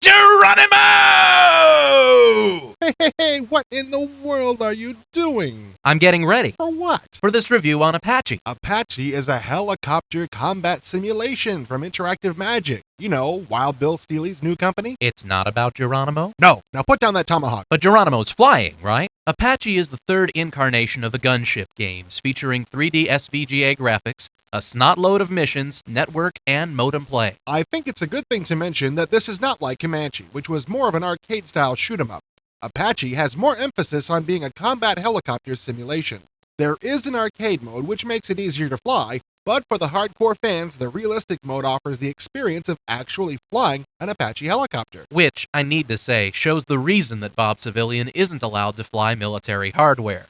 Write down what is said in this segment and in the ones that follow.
Geronimo! Hey, what in the world are you doing? I'm getting ready For what? for this review on Apache. Apache is a helicopter combat simulation from Interactive Magic. You know, Wild Bill Steely's new company? It's not about Geronimo, No, now put down that tomahawk. but Geronimo's flying, right? Apache is the third incarnation of the gunship games, featuring 3D SVGA graphics, a snot load of missions, network, and modem play. I think it's a good thing to mention that this is not like Comanche, which was more of an arcade-style shoot-'em-up. Apache has more emphasis on being a combat helicopter simulation. There is an arcade mode which makes it easier to fly, but for the hardcore fans, the realistic mode offers the experience of actually flying an Apache helicopter. Which, I need to say, shows the reason that Bob Civilian isn't allowed to fly military hardware.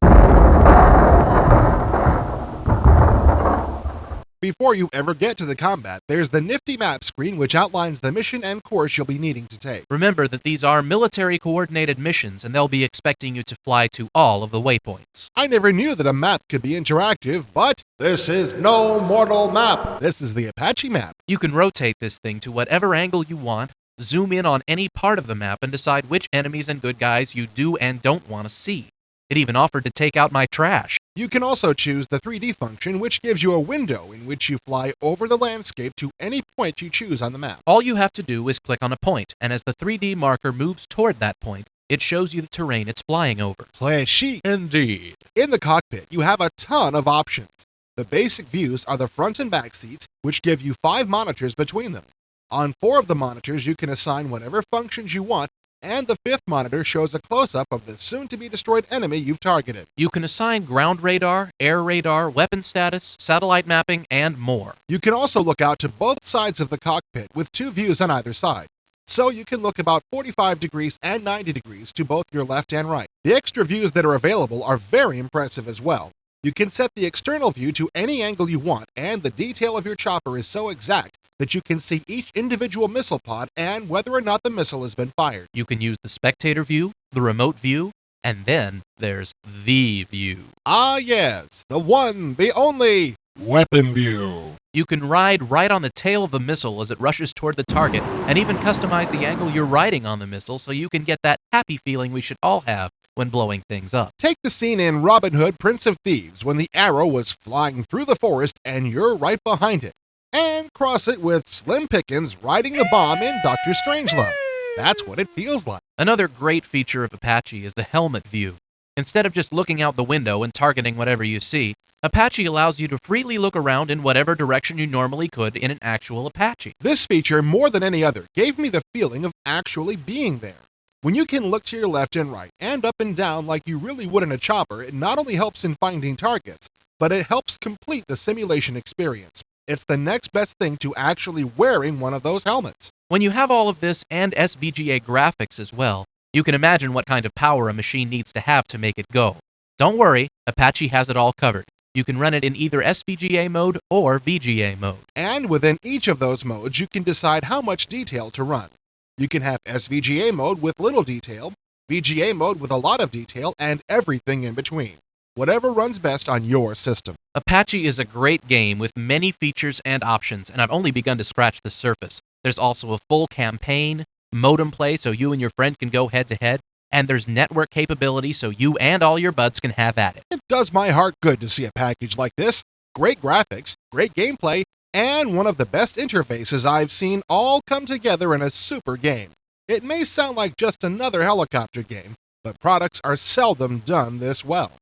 Before you ever get to the combat, there's the nifty map screen which outlines the mission and course you'll be needing to take. Remember that these are military-coordinated missions, and they'll be expecting you to fly to all of the waypoints. I never knew that a map could be interactive, but this is no mortal map. This is the Apache map. You can rotate this thing to whatever angle you want, zoom in on any part of the map, and decide which enemies and good guys you do and don't want to see. It even offered to take out my trash. You can also choose the 3D function, which gives you a window in which you fly over the landscape to any point you choose on the map. All you have to do is click on a point, and as the 3D marker moves toward that point, it shows you the terrain it's flying over. Play sheet. Indeed. In the cockpit, you have a ton of options. The basic views are the front and back seats, which give you 5 monitors between them. On 4 of the monitors, you can assign whatever functions you want, and the 5th monitor shows a close-up of the soon-to-be-destroyed enemy you've targeted. You can assign ground radar, air radar, weapon status, satellite mapping, and more. You can also look out to both sides of the cockpit with 2 views on either side. So you can look about 45 degrees and 90 degrees to both your left and right. The extra views that are available are very impressive as well. You can set the external view to any angle you want, and the detail of your chopper is so exact that you can see each individual missile pod and whether or not the missile has been fired. You can use the spectator view, the remote view, and then there's the view. Ah yes, the one, the only, weapon view. You can ride right on the tail of the missile as it rushes toward the target, and even customize the angle you're riding on the missile so you can get that happy feeling we should all have when blowing things up. Take the scene in Robin Hood, Prince of Thieves, when the arrow was flying through the forest and you're right behind it. And cross it with Slim Pickens riding the bomb in Dr. Strangelove. That's what it feels like. Another great feature of Apache is the helmet view. Instead of just looking out the window and targeting whatever you see, Apache allows you to freely look around in whatever direction you normally could in an actual Apache. This feature, more than any other, gave me the feeling of actually being there. When you can look to your left and right, and up and down like you really would in a chopper, it not only helps in finding targets, but it helps complete the simulation experience. It's the next best thing to actually wearing one of those helmets. When you have all of this and SVGA graphics as well, you can imagine what kind of power a machine needs to have to make it go. Don't worry, Apache has it all covered. You can run it in either SVGA mode or VGA mode. And within each of those modes, you can decide how much detail to run. You can have SVGA mode with little detail, VGA mode with a lot of detail, and everything in between. Whatever runs best on your system. Apache is a great game with many features and options, and I've only begun to scratch the surface. There's also a full campaign, modem play so you and your friend can go head-to-head, and there's network capability so you and all your buds can have at it. It does my heart good to see a package like this. Great graphics, great gameplay, and one of the best interfaces I've seen all come together in a super game. It may sound like just another helicopter game, but products are seldom done this well.